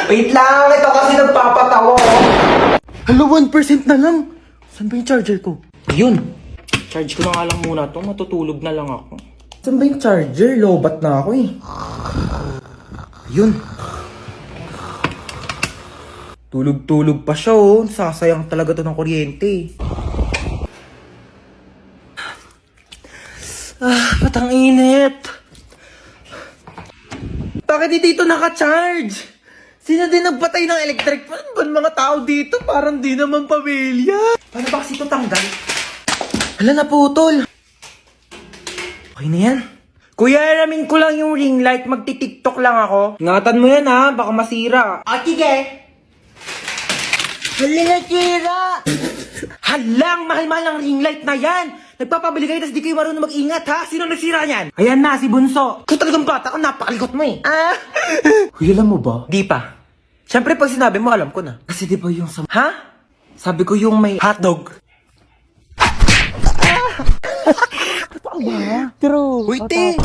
Wait lang, ito kasi nagpapatawa. Hala, 1% na lang. Saan ba yung charger ko? Ayun. Charge ko na nga lang muna to. Matutulog na lang ako. Saan ba yung charger? Lobat na ako eh. Ayun. Tulog-tulog pa siya oh. Sasayang talaga to ng kuryente. Ba't ang init? Bakit di dito naka-charge? Sino din nagpatay ng electric fan? Ba mga tao dito? Parang di naman pamilya. Paano ba kasi ito tanggal? Hala, naputol. Okay na yan. Kuya, aramin ko lang yung ring light. Magti-tiktok lang ako. Ingatan mo yan ha, baka masira. Sige. Hala, nasira! Halang, mahal-mahal ang ring light na yan! Nagpapabili kayo, tas di kayo marunong mag-ingat ha? Sino nasira niyan? Ayan na, si Bunso. Kung talagang bata ka, napakalikot mo eh. Kuya, alam mo ba? Di pa. Siyempre, pag sinabi mo, alam ko na. Kasi di ba yung sa... Ha? Sabi ko yung may hotdog. Totoo ba? True. Uy, te!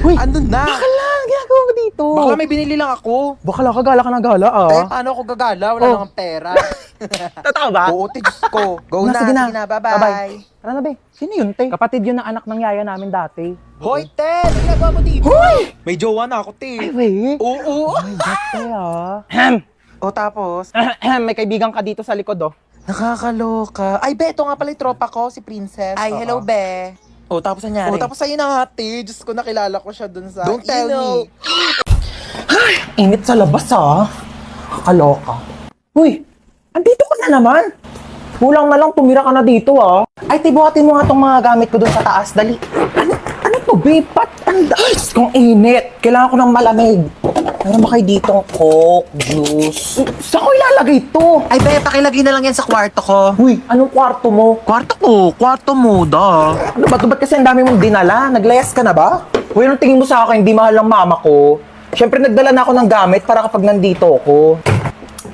Uy, andun na. Baka lang, ginagawa mo dito. Baka may binili lang ako. Baka lang, kagala ka ng gala Eh, paano ako gagala? Wala Oh. namang pera. Totoo ba? Oo, te, Diyos ko. Go na, Sige sige na, bye-bye. Tara na, be. Sino yun, te? Kapatid yun ng anak ng yaya namin dati. Hoy, te! Ano ginagawa mo dito? Hoy! May jowa na ako, te. Ay, wait. Oo. Ay, ba't kaya? Ahem. O, tapos? May kaibigan ka dito sa likod, oh. Nakakaloka. Ay, be, ito nga pala yung tropa ko, si Princess. Ay, hello, be. Oh, tapos nangyari? O, tapos sa'yo na hati. Diyos ko, nakilala ko siya dun sa... Don't tell me. Init sa labas, ah. Kaloka. Uy, andito ka na naman. Kulang na lang, tumira ka na dito, ah. Ay, tibuhatin mo nga tong mga gamit ko dun sa taas. Dali. Ano to, babe? Patanda. Ay, kung init. Kailangan ko ng malamig. Meron ba kayo ditong Coke, juice? Saan ko ilalagay to? Ay, be, pakilagay na lang yan sa kwarto ko. Uy, anong kwarto mo? Kwarto mo, da. Ano ba? Ba't kasi ang dami mong dinala? Naglayas ka na ba? Uy, anong tingin mo sa akin? Di mahal ng mama ko. Siyempre, nagdala na ako ng gamit para kapag nandito ako.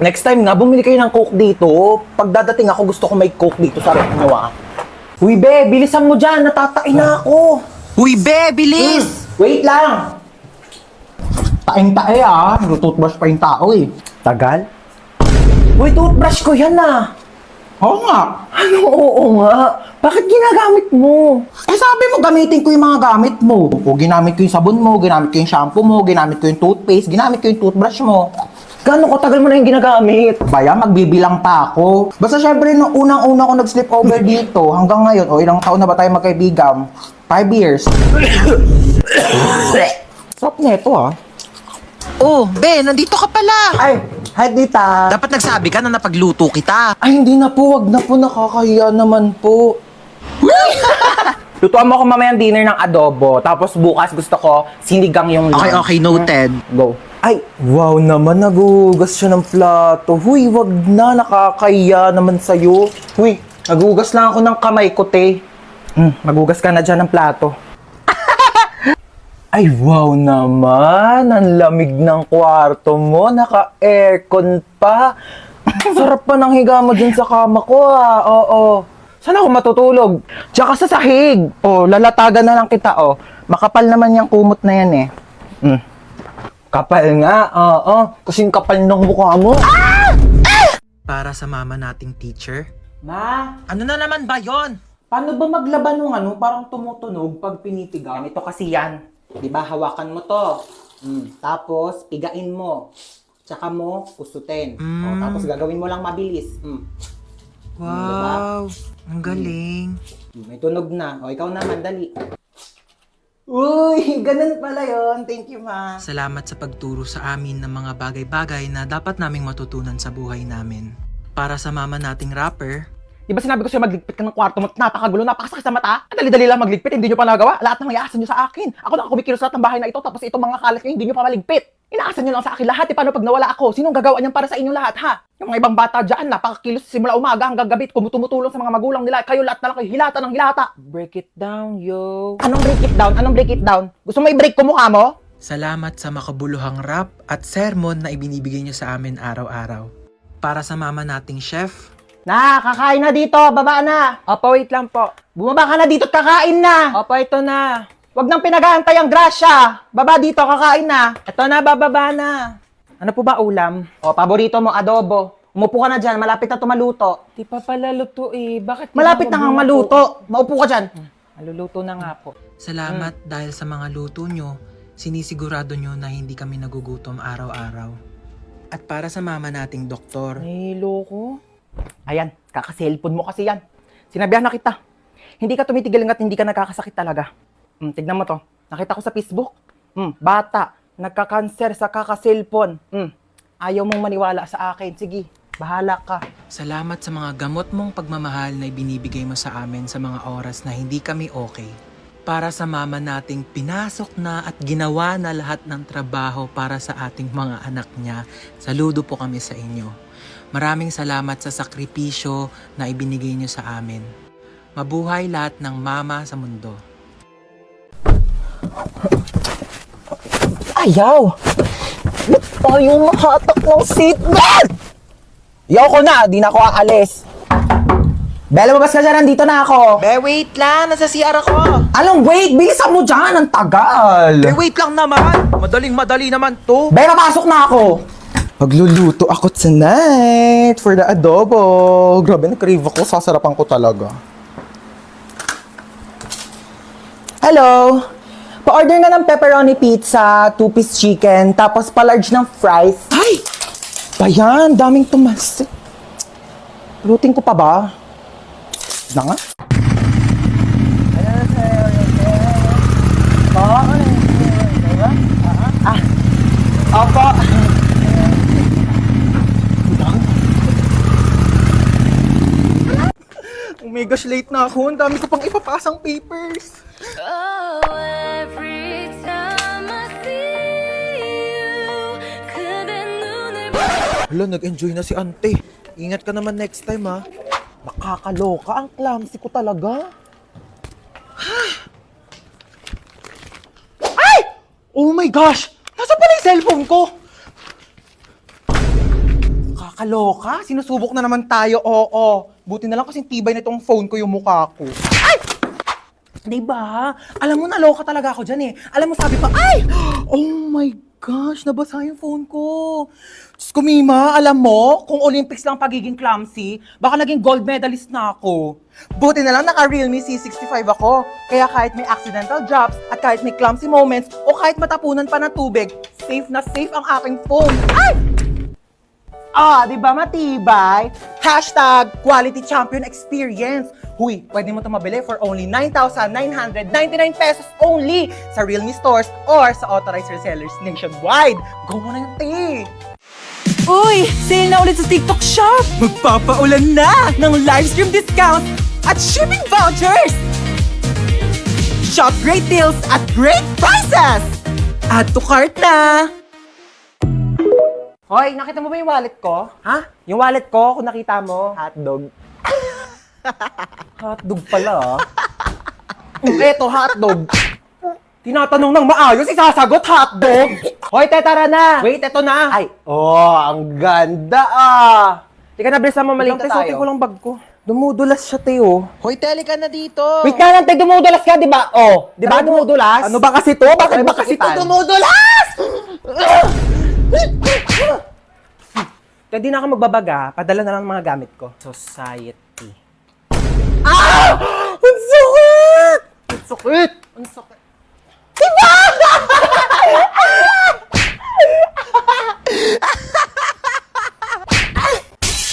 Next time nga, bumili kayo ng Coke dito. Pag dadating ako, gusto ko may Coke dito sa rep nyo, ah. Uy, be, bilisan mo dyan. Natatain na ako. Uy, be, bilis! Wait lang. Taing-tae, ah. Nag-toothbrush pa yung tao, eh. Tagal? Uy, toothbrush ko yan, ah. Oo nga. Ano, oo nga? Bakit ginagamit mo? Eh, sabi mo, gamitin ko yung mga gamit mo. O, ginamit ko yung sabon mo, ginamit ko yung shampoo mo, ginamit ko yung toothpaste, ginamit ko yung toothbrush mo. Gano'ng katagal mo na yung ginagamit? Baya, magbibilang pa ako. Basta syempre, nung unang-una ko nag-sleep over dito, hanggang ngayon, o ilang taon na ba tayo magkaibigan? 5 years. Sarap neto, ah. Oh, be, nandito ka pala. Ay, hi, Dita. Dapat nagsabi ka na napagluto kita. Ay, hindi na po. Wag na po. Nakakahiya naman po. Lutuan mo ako mamayang dinner ng adobo. Tapos bukas gusto ko sinigang yung lunch. Okay, noted. Go. Ay, wow naman. Nagugas siya ng plato. Huy, wag na. Nakakahiya naman sa'yo. Huy, nagugas lang ako ng kamay ko, te. Magugas ka na dyan ng plato. Ay, wow naman. Ang lamig ng kwarto mo. Naka-aircon pa. Sarap pa ng higa mo dyan sa kama ko, ah. Oo. Saan ako matutulog? Tsaka sa sahig. Oh, lalatagan na lang kita, oh. Makapal naman yung kumot na yan, eh. Kapal nga, oo. Kasing kapal ng mukha mo. Para sa mama nating teacher. Ma, Ano na naman ba yon? paano ba maglaban ng ano? Parang tumutunog pag pinitigan. Ito kasi yan. Diba, hawakan mo to. Tapos, pigain mo. Tsaka mo, pusutin. O, tapos gagawin mo lang mabilis. Wow, ang galing. May tunog na. O, ikaw naman, dali. Uy, ganun pala yon. Thank you, ma. Salamat sa pagturo sa amin ng mga bagay-bagay na dapat naming matutunan sa buhay namin. Para sa mama nating rapper, Di ba sinabi ko sa'yo magligpit ka ng kwarto mo? Napakagulo, napakasakit sa mata. Ang dali-dali lang magligpit, hindi nyo pa nagawa. Lahat ng iaasa nyo sa akin. Ako na kumikilos lahat ng bahay na ito, tapos itong mga kalat nyo, hindi nyo pa maligpit. Inaasa nyo lang sa akin lahat. Paano pag nawala ako? Sinong gagawa niyan para sa inyong lahat, ha? Yung mga ibang bata dyan, napakakilos simula umaga hanggang gabi, tumutulong sa mga magulang nila. Kayo lahat na lang kayo, hilata ng hilata. Break it down, yo. Anong break it down? Anong break it down? Gusto mo i-break ko mukha mo? salamat sa makabuluhang rap at sermon na ibinibigay niyo sa amin araw-araw. Para sa mama nating chef, Na, kakain na dito. Baba na. Opo, wait lang po. Bumaba ka na dito at kakain na. Opo, ito na. Huwag nang pinag-aantay ang grasya. Baba dito, kakain na. Ito na, bababa na. Ano po ba ulam? O, paborito mo, adobo. Umupo ka na dyan, malapit na tumaluto. Di pa pala luto eh. Bakit Malapit na nga maluto. Maupo ka dyan. Maluluto na nga po. Salamat dahil sa mga luto nyo, sinisigurado nyo na hindi kami nagugutom araw-araw. At para sa mama nating doktor, Nahilo ko. Ayan, kaka-cellphone mo kasi yan. Sinabihan na kita. Hindi ka tumitigil hanggat hindi ka nagkakasakit talaga. Tignan mo to. Nakita ko sa Facebook. Bata, nagka-cancer sa kaka-cellphone. Ayaw mong maniwala sa akin. Sige, bahala ka. salamat sa mga gamot mong pagmamahal na ibinibigay mo sa amin sa mga oras na hindi kami okay. Para sa mama nating pinasok na at ginawa na lahat ng trabaho para sa ating mga anak niya, saludo po kami sa inyo. Maraming salamat sa sakripisyo na ibinigay niyo sa amin. Mabuhay lahat ng mama sa mundo. Ayaw! Ba't tayo mahatak ng seatbelt? Yaw ko na, di na ako aalis. Bella, mabas ka dyan, nandito na ako. Be, wait lang! Nasa CR ako! Anong wait? Bilisan mo dyan, ang tagal. wait lang naman! Madaling-madali naman to! Bella, pasok na ako. Magluluto ako tonight for the adobo. Grabe, na-crave ako. Sasarapan ko talaga. Hello? Pa-order nga ng pepperoni pizza, 2-piece chicken, tapos pa-large ng fries. Ay! Bayan, daming tumas. Lutin ko pa ba? Na nga? Opo. Oh my gosh, late na ako. Ang dami ko pang ipapasang papers. Oh, every time I see you, 그대 눈을 Hala, nag-enjoy na si ante. Ingat ka naman next time, ha? Nakakaloka. Ang clumsy ko talaga. Ay! Oh my gosh! Nasa pala yung cellphone ko? Kakaloka? Sinusubok na naman tayo, oo. Buti na lang kasing tibay na itong phone ko yung mukha ko. Ay! Diba? Alam mo, naloka talaga ako dyan eh. Alam mo, sabi pa, ay! Oh my gosh, nabasa yung phone ko. Diyos ko, Mima, alam mo, kung Olympics lang pagiging clumsy, baka naging gold medalist na ako. Buti na lang naka-Realme C65 ako. Kaya kahit may accidental drops, at kahit may clumsy moments, o kahit matapunan pa ng tubig, safe na safe ang aking phone. Ay! Di ba matibay? Hashtag quality champion experience. Huy, pwede mo ito mabili for only 9,999 pesos only sa Realme stores or sa authorized resellers nationwide. Go mo na yung Uy! Sale na ulit sa TikTok Shop! Magpapaulan na ng live stream discounts at shipping vouchers! Shop great deals at great prices! Add to cart na! Hoy, nakita mo ba yung wallet ko? Ha? Yung wallet ko, kung nakita mo, hotdog. Hotdog pala, ah. Eto, hotdog. Tinatanong ng maayos, isasagot hotdog. Hoy, te, tara na. Wait, eto na. Ay, ang ganda, ah. Tika na, bilisan mo, malita tayo. Suotin ko lang bag ko. Dumudulas siya, te, oh. Hoy, teli ka na dito! Wait na lang, te, dumudulas ka, di ba? Oh, di ba dumudulas? Ano ba kasi to? Bakit ba kasi to dumudulas? Te, di na ako magbabaga. Padala na lang mga gamit ko. Society. Ah! Ang sakit! Ang sakit! Ang sakit! Diba?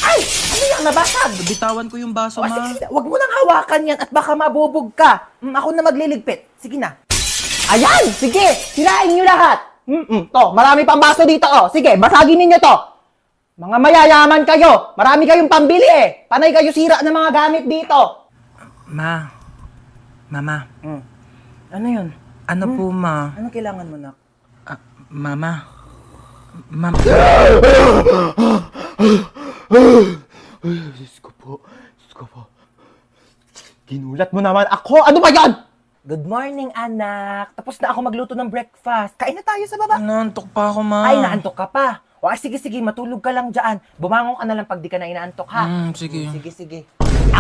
Ay! Ano yung nabasag? Bitawan ko yung baso, O, ma. sige, wag mo nang hawakan yan at baka mabubog ka. Ako na magliligpit. Sige na. Ayan! Sige! Sirain nyo lahat! To, marami pang baso dito, oh. Sige, basagin ninyo to. Mga mayayaman kayo. Marami kayong pambili eh. Panay kayo sira ng mga gamit dito. Mama, Ano yun? ano po, ma? Anong kailangan mo, nak? Mama. Diyos ko po. Ginulat mo naman ako. Ano ba yan? Good morning, anak. Tapos na ako magluto ng breakfast. Kain na tayo sa baba. Naantok pa ako, ma. Ay, naantok ka pa. O, sige, matulog ka lang dyan. Bumangon ka na lang pag di ka na inaantok, ha? Sige. Sige.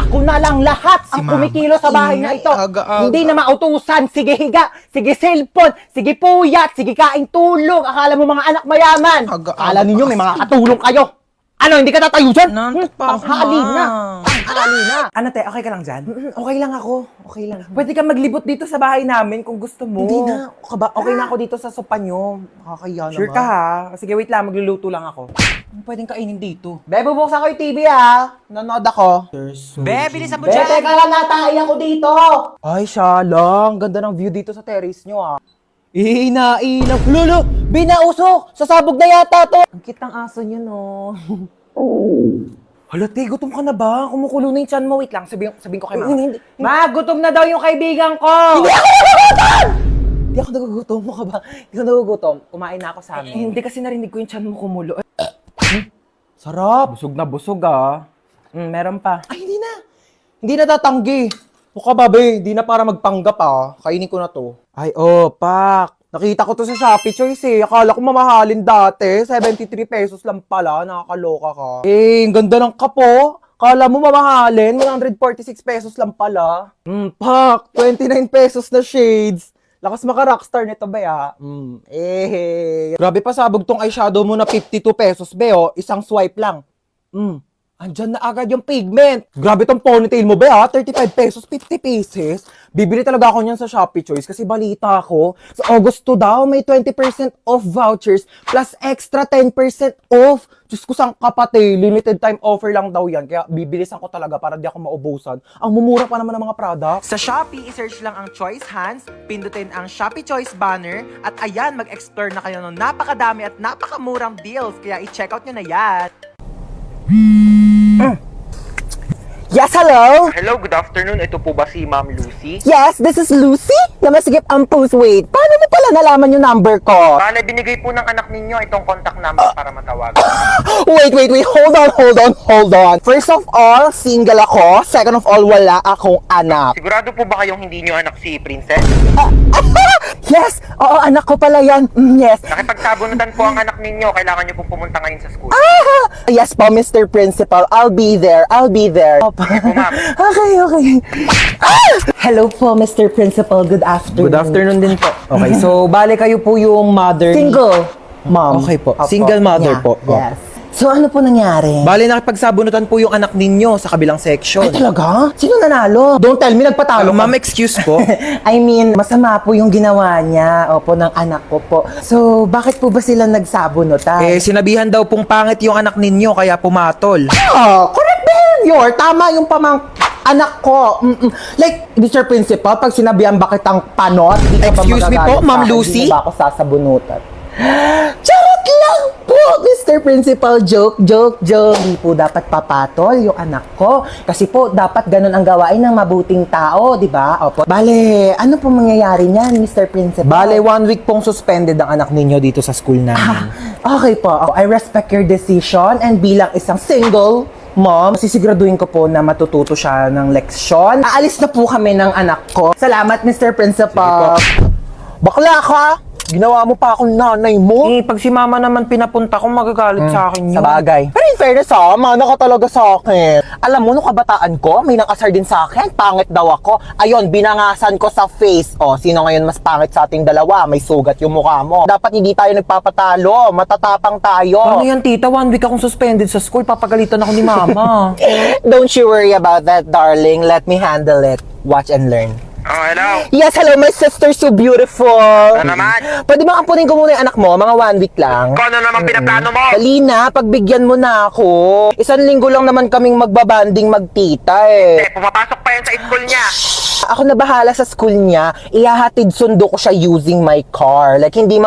Ako na lang lahat ang Mama, kumikilo sa bahay na ingay, ito. aga-aga. Hindi na mautusan. Sige higa, sige cellphone, sige puyat, sige kain tulog. Akala mo mga anak mayaman. Aga-aga Akala ninyo may kasi. mga katulong kayo. Ano, hindi ka tatayo dyan? Nantok pa ako, Tanghali Ma. na. Tanghali na. Ano te, okay ka lang dyan? Okay lang ako. Okay lang. Pwede ka maglibot dito sa bahay namin kung gusto mo. Hindi na. Okay na ako dito sa sopa nyo. Nakakaya naman. Sure ka ha? Sige, wait lang. Magluluto lang ako. Ano pwedeng kainin dito? Bebe, bubuksan ko yung TV ha. Nanood ako. Be, bilisan mo Bebe, dyan! teka lang natay ako dito. Ay, siya lang. Ganda ng view dito sa terrace nyo ah. Inainang. Lolo, binausok. Sasabog na yata to. Ang cute ng aso nyo, no? Hala, te, gutom ka na ba? Kumukulo na yung chan mo. Wait lang, sabihin ko kay mama. Hindi. Ma, gutom na daw yung kaibigan ko! Hindi ako nagugutom mo ka ba? Hindi ako nagugutom. Kumain na ako sa amin. Hindi kasi narinig ko yung chan mo kumulo. Sarap! Busog na busog ah. Meron pa. Ay, hindi na. Hindi na tatanggi. Mukha ba, be? Hindi na para magpanggap ah. Kainin ko na to. Ay, oh, pak. Nakita ko to sa Shopee Choice eh. Akala ko mamahalin dati. 73 pesos lang pala. Nakakaloka ka. Eh, ang ganda ng kapo. Akala mo mamahalin. 146 pesos lang pala. Pak. 29 pesos na shades. Lakas maka-rockstar nito, be ah. Grabe pa sabog tong eyeshadow mo na 52 pesos, be oh. Isang swipe lang. Andyan na agad yung pigment. Grabe tong ponytail mo, be ha? 35 pesos, 50 pieces. Bibili talaga ako niyan sa Shopee Choice kasi balita ko, sa August 2 daw, may 20% off vouchers plus extra 10% off. Diyos ko sang kapatid, limited time offer lang daw yan. Kaya bibilisan ko talaga para di ako maubusan. Ang mumura pa naman ng mga products. Sa Shopee, isearch lang ang Choice Hands, pindutin ang Shopee Choice banner, at ayan, mag-explore na kayo ng napakadami at napakamurang deals. Kaya i-check out nyo na yan. Yes, hello? Hello, good afternoon. Ito po ba si Ma'am Lucy? Yes, this is Lucy. Namasigip ang post. Wait, paano mo pala nalaman yung number ko? Bale, binigay po ng anak ninyo itong contact number para matawagan. Wait. Hold on. First of all, single ako. Second of all, wala akong anak. Sigurado po ba kayong hindi nyo anak si Princess? Yes! Oo, anak ko pala yan. Yes. Nakipagsabunutan po ang anak ninyo. Kailangan nyo pong pumunta ngayon sa school. Yes po, Mr. Principal. I'll be there. Sige po, ma'am. Okay. Hello po, Mr. Principal. Good afternoon. Good afternoon din po. Okay, so bale kayo po yung mother ni... Single, mom. Okay po. Opo. Single mother Yeah, po. Yes. So, ano po nangyari? Bale, nakipagsabunutan po yung anak ninyo sa kabilang section. Ay, talaga? Sino nanalo? Don't tell me, nagpatalo ka. Ma'am, excuse po. I mean, masama po yung ginawa niya, opo, ng anak ko po. So, bakit po ba sila nagsabunutan? Sinabihan daw pong pangit yung anak ninyo, kaya pumatol. Correct behavior. Tama yung anak ko. Like, Mr. Principal, pag sinabihan bakit ang panot, di ka ba Excuse me po, magagalit Ma'am sa akin? Lucy? Di mo ba ako sasabunutan? Charot lang po, Mr. Principal. Joke. Hindi po dapat papatol yung anak ko. Kasi po, dapat ganun ang gawain ng mabuting tao, di ba? Opo. Bale, ano po mangyayari niyan, Mr. Principal? Bale, 1 week pong suspended ang anak ninyo dito sa school namin. Okay po. I respect your decision and bilang isang single mom, sisiguraduhin ko po na matututo siya ng leksyon. Aalis na po kami ng anak ko. Salamat, Mr. Principal. Bakla ka! Ginawa mo pa akong nanay mo. Pag si mama naman pinapunta ko, magagalit sa akin yun. Sa bagay. Pero in fairness mana ka talaga sa akin. Alam mo, nung kabataan ko, may nakasar din sa akin. Pangit daw ako. Ayun, binangasan ko sa face. O, sino ngayon mas pangit sa ating dalawa? May sugat yung mukha mo. Dapat hindi tayo nagpapatalo. Matatapang tayo. Ano yan, tita? 1 week akong suspended sa school. Papagalitan ako ni mama. Don't you worry about that, darling. Let me handle it. Watch and learn. Oh, hello. Yes, hello, my sister, so beautiful. Ano naman? Pwede ba ampunin ko muna yung anak mo? Mga 1 week lang. Kung ano naman pinaplano mo? Dali na, pagbigyan mo na ako. 1 linggo lang naman kaming magbabanding magtita Pumapasok pa yan sa school niya. Ako na bahala sa school niya. Ihahatid sundo ko siya using my car. Like, hindi